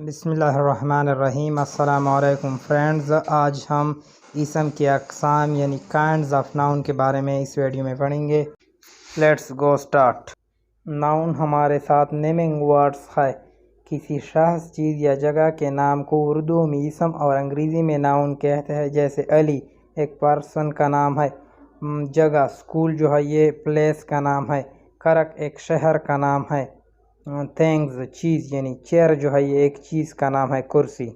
بسم اللہ الرحمن الرحیم۔ السلام علیکم فرینڈز، آج ہم اسم کی اقسام یعنی کائنڈز آف ناؤن کے بارے میں اس ویڈیو میں پڑھیں گے۔ Let's go start. ناؤن ہمارے ساتھ نیمنگ ورڈز ہے۔ کسی شخص، چیز یا جگہ کے نام کو اردو میں اسم اور انگریزی میں ناؤن کہتے ہیں، جیسے علی ایک پرسن کا نام ہے، جگہ اسکول جو ہے یہ پلیس کا نام ہے، کرک ایک شہر کا نام ہے، تھنگز چیز یعنی چیئر جو ہے یہ ایک چیز کا نام ہے، کرسی۔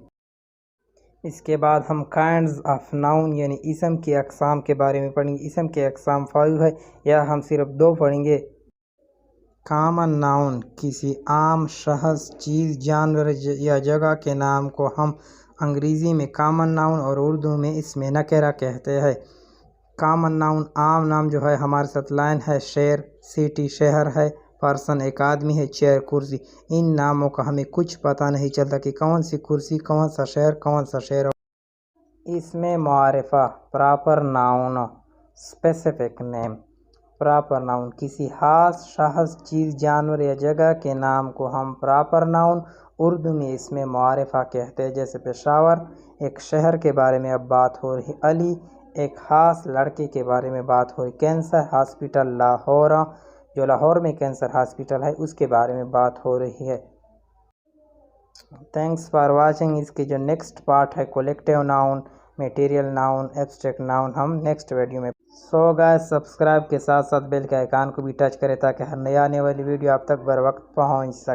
اس کے بعد ہم کائنڈز آف ناؤن یعنی اسم کی اقسام کے بارے میں پڑھیں گے۔ اسم کی اقسام 5 ہے، یا ہم صرف 2 پڑھیں گے۔ کامن ناؤن، کسی عام شخص، چیز، جانور یا جگہ کے نام کو ہم انگریزی میں کامن ناؤن اور اردو میں اسم نکرہ کہتے ہیں۔ کامن ناؤن عام نام جو ہے ہمارے ساتھ لائن ہے، شیر سٹی شہر ہے، پرسن ایک آدمی ہے، چیئر کرسی۔ ان ناموں کا ہمیں کچھ پتہ نہیں چلتا کہ کون سی کرسی، کون سا شہر، کون سا شہر۔ اس میں معرفہ پراپر ناؤن، اسپیسیفک نیم۔ پراپر ناؤن، کسی خاص شخص، چیز، جانور یا جگہ کے نام کو ہم پراپر ناؤن اردو میں اس میں معرفہ کہتے ہیں، جیسے پشاور ایک شہر کے بارے میں اب بات ہو رہی، علی ایک خاص لڑکے کے بارے میں بات ہو رہی، کینسر ہاسپٹل لاہور جو لاہور میں کینسر ہاسپٹل ہے اس کے بارے میں بات ہو رہی ہے۔ Thanks for watching. اس کے جو نیکسٹ پارٹ ہے collective noun, material noun, abstract noun, ہم نیکسٹ ویڈیو میں۔ سو گائز، سبسکرائب کے ساتھ ساتھ بیل کے آئیکن کو بھی ٹچ کریں تاکہ ہر نئی آنے والی ویڈیو آپ تک بر وقت پہنچ سکے۔